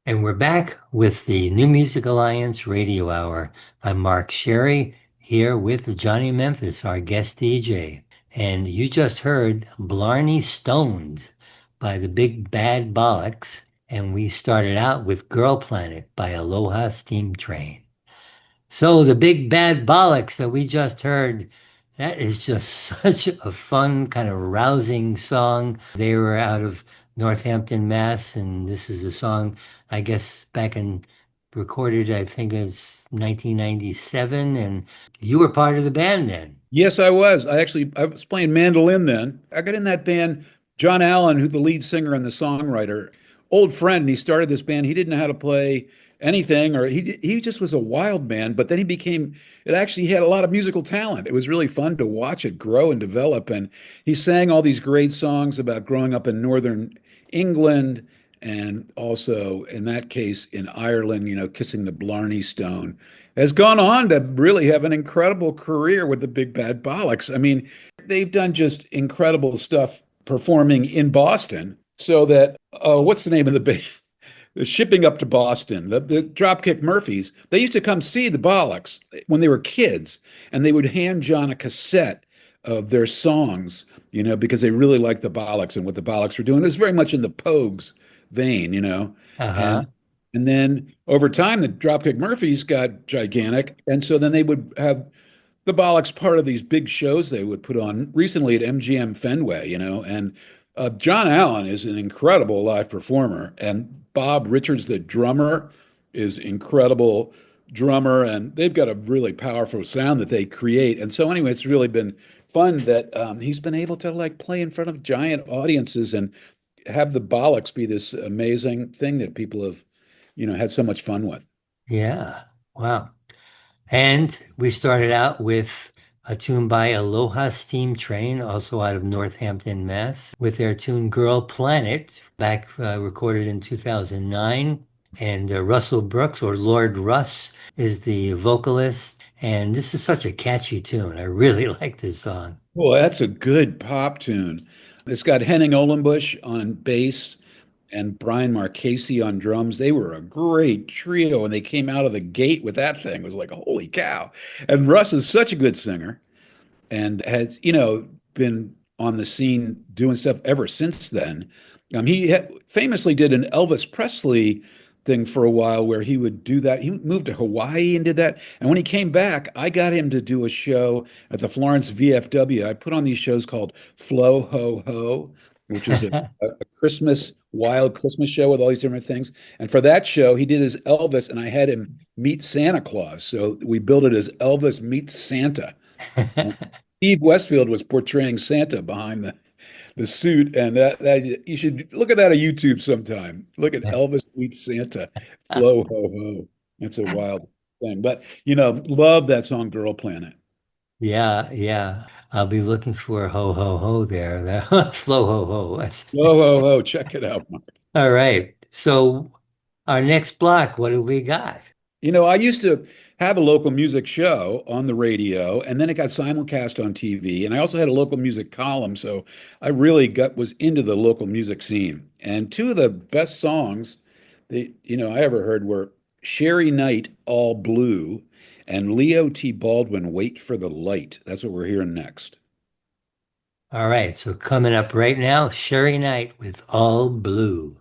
And we're back with the New Music Alliance Radio Hour. I'm Mark Sherry here with Johnny Memphis, our guest DJ. And you just heard Blarney Stoned by the Big Bad Bollocks. And we started out with Girl Planet by Aloha Steamtrain. So the Big Bad Bollocks that we just heard, that is just such a fun, kind of rousing song. They were out of Northampton, Mass, and this is a song, I guess, back in recorded, I think it's 1997, and you were part of the band then. Yes, I was. I was playing mandolin then. I got in that band. John Allen, who's the lead singer and the songwriter, old friend. He started this band. He didn't know how to play anything, or he just was a wild man. But then he became. It actually he had a lot of musical talent. It was really fun to watch it grow and develop. And he sang all these great songs about growing up in northern England and also in that case in Ireland, kissing the Blarney Stone, has gone on to really have an incredible career with the Big Bad Bollocks. I mean, they've done just incredible stuff performing in Boston. So that what's the name of the band? The Shipping Up to Boston, the Dropkick Murphys, they used to come see the Bollocks when they were kids, and they would hand John a cassette of their songs, because they really liked the Bollocks and what the Bollocks were doing. It was very much in the Pogues vein. Uh-huh. And and then over time, the Dropkick Murphys got gigantic, and so then they would have the Bollocks part of these big shows they would put on recently at MGM Fenway, and John Allen is an incredible live performer, and Bob Richards, the drummer, is incredible drummer, and they've got a really powerful sound that they create. And so, anyway, it's really been fun that he's been able to like play in front of giant audiences and have the Bollocks be this amazing thing that people have, had so much fun with. Yeah. Wow. And we started out with a tune by Aloha Steam Train, also out of Northampton, Mass, with their tune Girl Planet, back recorded in 2009. And Russell Brooks, or Lord Russ, is the vocalist. And this is such a catchy tune. I really like this song. Well, that's a good pop tune. It's got Henning Olenbush on bass and Brian Marchese on drums. They were a great trio, and they came out of the gate with that thing. It was like, holy cow. And Russ is such a good singer and has, been on the scene doing stuff ever since then. Famously did an Elvis Presley thing for a while where he would do that. He moved to Hawaii and did that. And when he came back, I got him to do a show at the Florence VFW. I put on these shows called Flow Ho Ho, which is a Christmas, wild Christmas show with all these different things. And for that show, he did his Elvis, and I had him meet Santa Claus. So we built it as Elvis meets Santa. Steve Westfield was portraying Santa behind the suit, and that you should look at that on YouTube sometime. Look at Elvis meets Santa, flow ho ho. It's a wild thing, but love that song, Girl Planet. Yeah, yeah. I'll be looking for ho ho ho there. Flow ho ho. Whoa, ho ho, check it out. All right. So our next block, what do we got? I used to have a local music show on the radio, and then it got simulcast on TV. And I also had a local music column, so I really was into the local music scene. And two of the best songs that I ever heard were Cheri Knight, All Blue, and Leo T. Baldwin, Wait for the Light. That's what we're hearing next. All right. So coming up right now, Cheri Knight with All Blue.